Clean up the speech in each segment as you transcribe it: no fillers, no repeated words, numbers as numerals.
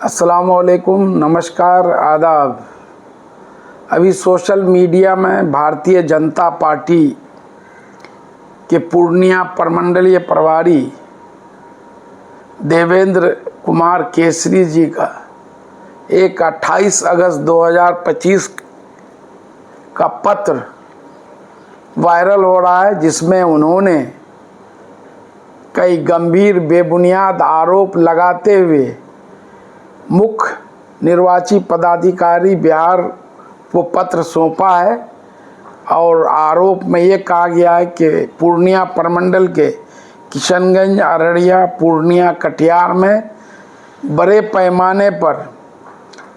अस्सलामुअलैकुम, नमस्कार, आदाब। अभी सोशल मीडिया में भारतीय जनता पार्टी के पूर्णिया प्रमंडलीय प्रभारी देवेंद्र कुमार केसरी जी का एक 28 अगस्त 2025 का पत्र वायरल हो रहा है, जिसमें उन्होंने कई गंभीर बेबुनियाद आरोप लगाते हुए मुख्य निर्वाची पदाधिकारी बिहार को पत्र सौंपा है। और आरोप में ये कहा गया है कि पूर्णिया प्रमंडल के किशनगंज, अररिया, पूर्णिया, कटिहार में बड़े पैमाने पर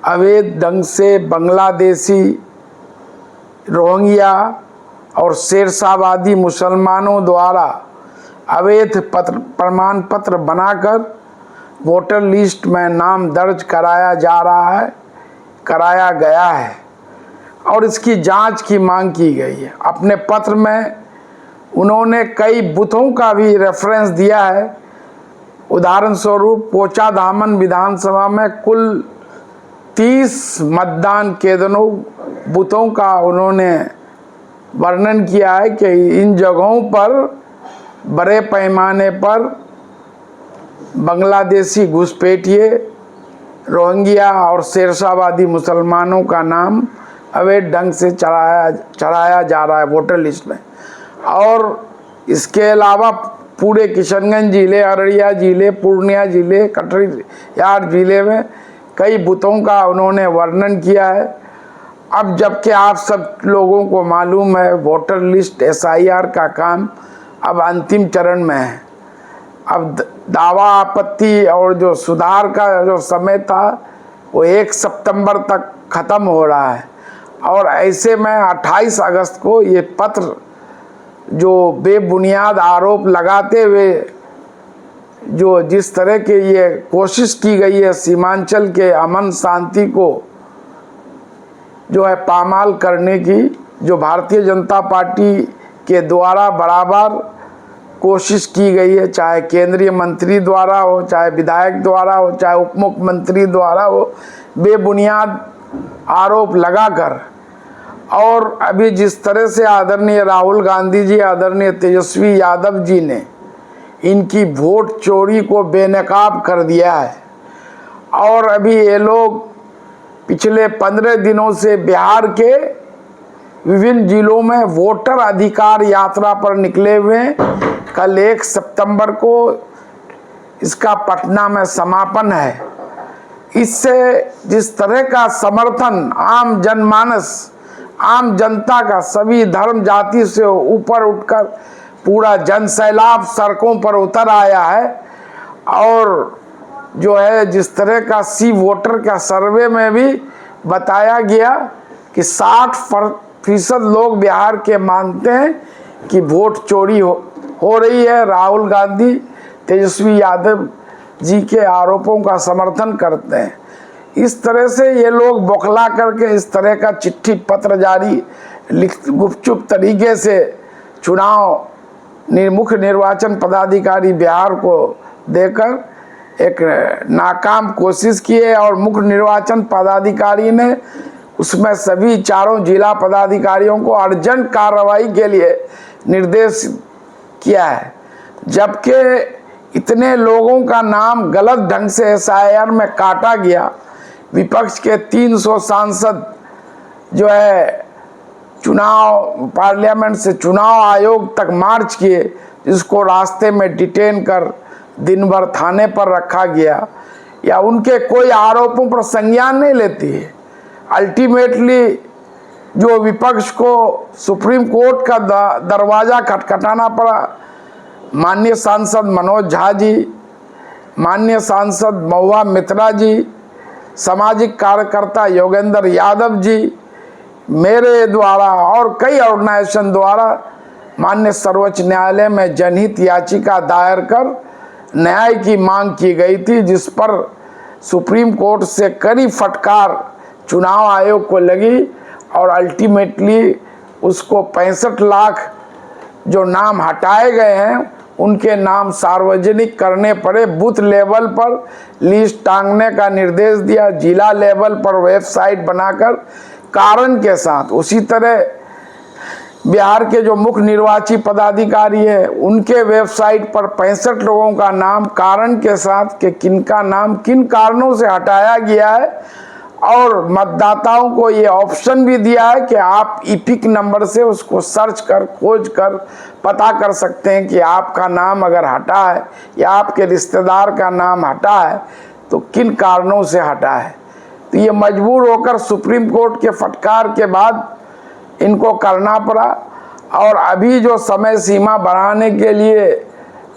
अवैध ढंग से बांग्लादेशी, रोहिंग्या और शेरशाहवादी मुसलमानों द्वारा अवैध प्रमाण पत्र बनाकर वोटर लिस्ट में नाम दर्ज कराया गया है और इसकी जांच की मांग की गई है। अपने पत्र में उन्होंने कई बूथों का भी रेफरेंस दिया है। उदाहरण स्वरूप पोचा धामन विधानसभा में कुल 30 मतदान केंद्रों बूथों का उन्होंने वर्णन किया है कि इन जगहों पर बड़े पैमाने पर बांग्लादेशी घुसपैठिए, रोहिंग्या और शेरशाहवादी मुसलमानों का नाम अवैध ढंग से चढ़ाया जा रहा है वोटर लिस्ट में। और इसके अलावा पूरे किशनगंज जिले, अररिया जिले, पूर्णिया जिले, कटिहार जिले में कई बूथों का उन्होंने वर्णन किया है। अब जबकि आप सब लोगों को मालूम है वोटर लिस्ट SIR का काम अब अंतिम चरण में है। अब दावा आपत्ति और जो सुधार का जो समय था वो 1 सितंबर तक ख़त्म हो रहा है। और ऐसे में 28 अगस्त को ये पत्र जो बेबुनियाद आरोप लगाते हुए जो जिस तरह के ये कोशिश की गई है सीमांचल के अमन शांति को जो है पामाल करने की, जो भारतीय जनता पार्टी के द्वारा बराबर कोशिश की गई है, चाहे केंद्रीय मंत्री द्वारा हो, चाहे विधायक द्वारा हो, चाहे उप मुख्यमंत्री द्वारा हो, बेबुनियाद आरोप लगाकर। और अभी जिस तरह से आदरणीय राहुल गांधी जी, आदरणीय तेजस्वी यादव जी ने इनकी वोट चोरी को बेनकाब कर दिया है। और अभी ये लोग पिछले 15 दिनों से बिहार के विभिन्न जिलों में वोटर अधिकार यात्रा पर निकले हुए हैं। कल 1 सितंबर को इसका पटना में समापन है। इससे जिस तरह का समर्थन आम जनमानस, आम जनता का, सभी धर्म जाति से ऊपर उठकर पूरा जनसैलाब सड़कों पर उतर आया है। और जो है जिस तरह का सी वोटर का सर्वे में भी बताया गया कि 60% लोग बिहार के मानते हैं कि वोट चोरी हो रही है। राहुल गांधी, तेजस्वी यादव जी के आरोपों का समर्थन करते हैं। इस तरह से ये लोग बौखला करके इस तरह का चिट्ठी पत्र जारी गुपचुप तरीके से मुख्य निर्वाचन पदाधिकारी बिहार को देकर एक नाकाम कोशिश की है। और मुख्य निर्वाचन पदाधिकारी ने उसमें सभी चारों जिला पदाधिकारियों को अर्जेंट कार्रवाई के लिए निर्देश किया है। जबकि इतने लोगों का नाम गलत ढंग से SIR में काटा गया। विपक्ष के 300 सांसद जो है पार्लियामेंट से चुनाव आयोग तक मार्च किए, जिसको रास्ते में डिटेन कर दिन भर थाने पर रखा गया, या उनके कोई आरोपों पर संज्ञान नहीं लेती है। अल्टीमेटली जो विपक्ष को सुप्रीम कोर्ट का दरवाज़ा खटखटाना पड़ा। माननीय सांसद मनोज झा जी, माननीय सांसद महुआ मित्रा जी, सामाजिक कार्यकर्ता योगेंद्र यादव जी, मेरे द्वारा और कई ऑर्गेनाइजेशन द्वारा माननीय सर्वोच्च न्यायालय में जनहित याचिका दायर कर न्याय की मांग की गई थी, जिस पर सुप्रीम कोर्ट से कड़ी फटकार चुनाव आयोग को लगी। और अल्टीमेटली उसको 65 लाख जो नाम हटाए गए हैं उनके नाम सार्वजनिक करने पड़े। बूथ लेवल पर लिस्ट टांगने का निर्देश दिया, जिला लेवल पर वेबसाइट बनाकर कारण के साथ। उसी तरह बिहार के जो मुख्य निर्वाची पदाधिकारी है उनके वेबसाइट पर 65 लोगों का नाम कारण के साथ कि किनका नाम किन कारणों से हटाया गया है, और मतदाताओं को ये ऑप्शन भी दिया है कि आप ईपिक नंबर से उसको सर्च कर खोज कर पता कर सकते हैं कि आपका नाम अगर हटा है या आपके रिश्तेदार का नाम हटा है तो किन कारणों से हटा है। तो ये मजबूर होकर सुप्रीम कोर्ट के फटकार के बाद इनको करना पड़ा। और अभी जो समय सीमा बढ़ाने के लिए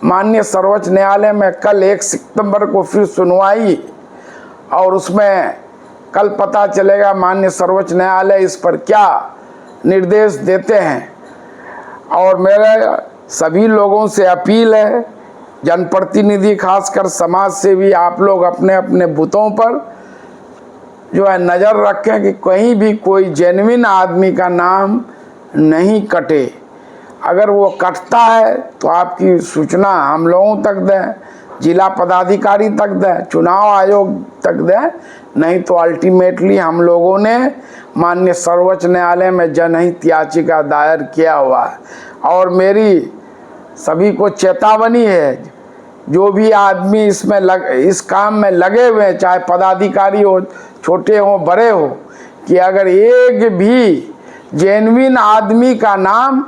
माननीय सर्वोच्च न्यायालय में कल 1 सितंबर को फिर सुनवाई, और उसमें कल पता चलेगा माननीय सर्वोच्च न्यायालय इस पर क्या निर्देश देते हैं। और मेरे सभी लोगों से अपील है, जनप्रतिनिधि खासकर समाज सेवी, आप लोग अपने अपने बूथों पर जो है नज़र रखें कि कहीं भी कोई जेन्युइन आदमी का नाम नहीं कटे। अगर वो कटता है तो आपकी सूचना हम लोगों तक दें, जिला पदाधिकारी तक दें, चुनाव आयोग तक दें, नहीं तो अल्टीमेटली हम लोगों ने माननीय सर्वोच्च न्यायालय में जनहित याचिका दायर किया हुआ है। और मेरी सभी को चेतावनी है, जो भी आदमी इसमें इस काम में लगे हुए हैं, चाहे पदाधिकारी हो, छोटे हो, बड़े हो, कि अगर एक भी जेन्युइन आदमी का नाम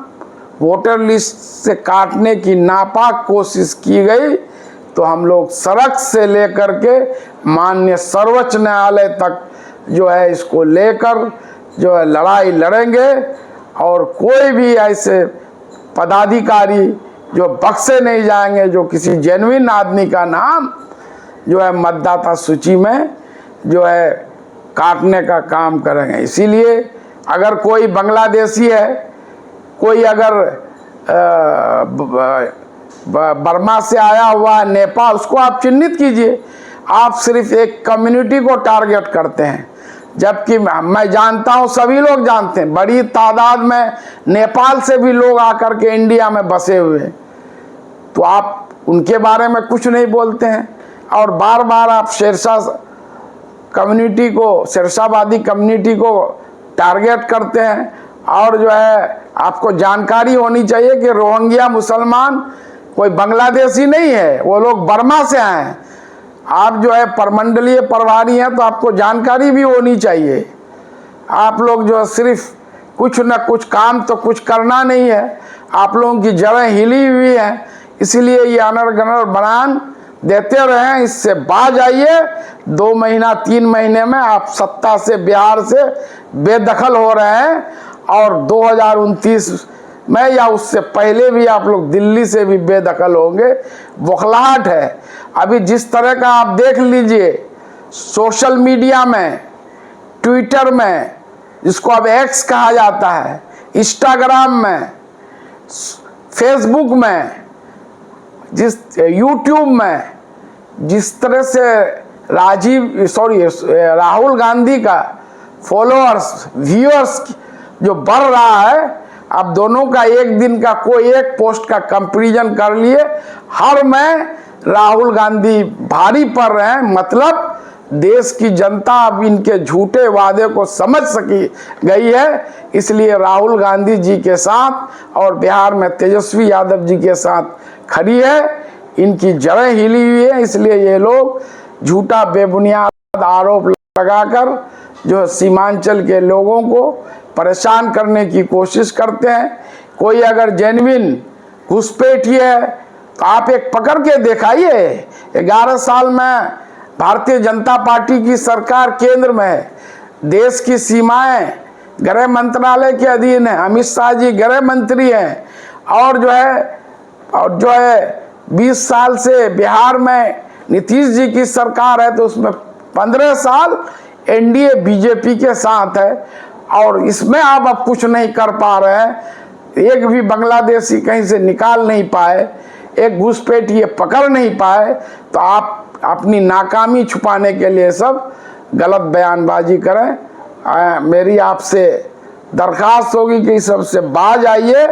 वोटर लिस्ट से काटने की नापाक कोशिश की गई तो हम लोग सड़क से लेकर के माननीय सर्वोच्च न्यायालय तक जो है इसको लेकर जो है लड़ाई लड़ेंगे। और कोई भी ऐसे पदाधिकारी जो बख्शे नहीं जाएंगे जो किसी जेन्युइन आदमी का नाम जो है मतदाता सूची में जो है काटने का काम करेंगे। इसीलिए अगर कोई बांग्लादेशी है, कोई अगर बर्मा से आया हुआ है, नेपाल, उसको आप चिन्हित कीजिए। आप सिर्फ एक कम्युनिटी को टारगेट करते हैं, जबकि मैं जानता हूं, सभी लोग जानते हैं, बड़ी तादाद में नेपाल से भी लोग आकर के इंडिया में बसे हुए हैं, तो आप उनके बारे में कुछ नहीं बोलते हैं। और बार बार आप शेरशाह कम्युनिटी को, शेरशाहवादी कम्युनिटी को टारगेट करते हैं। और जो है आपको जानकारी होनी चाहिए कि रोहिंग्या मुसलमान कोई बांग्लादेशी नहीं है, वो लोग बर्मा से आए हैं। आप जो है परमंडलीय प्रभारी हैं तो आपको जानकारी भी होनी चाहिए। आप लोग जो सिर्फ कुछ न कुछ काम तो कुछ करना नहीं है, आप लोगों की जड़ें हिली हुई हैं, इसलिए ये अनर बयान देते रहें। इससे बाज आइए, 2 महीना 3 महीने में आप सत्ता से, बिहार से बेदखल हो रहे हैं, और 2029 में या उससे पहले भी आप लोग दिल्ली से भी बेदखल होंगे। बौखलाहट है। अभी जिस तरह का आप देख लीजिए सोशल मीडिया में, ट्विटर में, जिसको अब एक्स कहा जाता है, इंस्टाग्राम में, फेसबुक में, यूट्यूब में, जिस तरह से राहुल गांधी का फॉलोअर्स, व्यूअर्स जो बढ़ रहा है, अब दोनों का एक दिन का कोई एक पोस्ट का कंपैरिजन कर लिए, हर में राहुल गांधी भारी पड़ रहे हैं। मतलब देश की जनता अब इनके झूठे वादे को समझ सकी गई है, इसलिए राहुल गांधी जी के साथ और बिहार में तेजस्वी यादव जी के साथ खड़ी है। इनकी जड़ें हिली हुई है, इसलिए ये लोग झूठा बेबुनियाद आरोप लगाकर जो सीमांचल के लोगों को परेशान करने की कोशिश करते हैं। कोई अगर जेन्युइन घुसपैठी है तो आप एक पकड़ के दिखाइए। 11 साल में भारतीय जनता पार्टी की सरकार केंद्र में है, देश की सीमाएं गृह मंत्रालय के अधीन है, अमित शाह जी गृह मंत्री हैं, और जो है 20 साल से बिहार में नीतीश जी की सरकार है, तो उसमें 15 साल एनडीए बीजेपी के साथ है, और इसमें आप अब कुछ नहीं कर पा रहे हैं। एक भी बांग्लादेशी कहीं से निकाल नहीं पाए, एक घुसपैठ ये पकड़ नहीं पाए, तो आप अपनी नाकामी छुपाने के लिए सब गलत बयानबाजी करें। मेरी आपसे दरख्वास्त होगी कि सबसे बाज आइए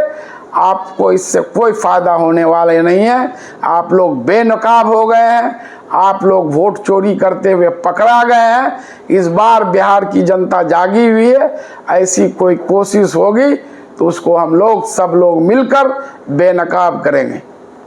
आपको इससे कोई फायदा होने वाले नहीं है। आप लोग बेनकाब हो गए हैं, आप लोग वोट चोरी करते हुए पकड़ा गए हैं। इस बार बिहार की जनता जागी हुई है, ऐसी कोई कोशिश होगी तो उसको हम लोग सब लोग मिलकर बेनकाब करेंगे।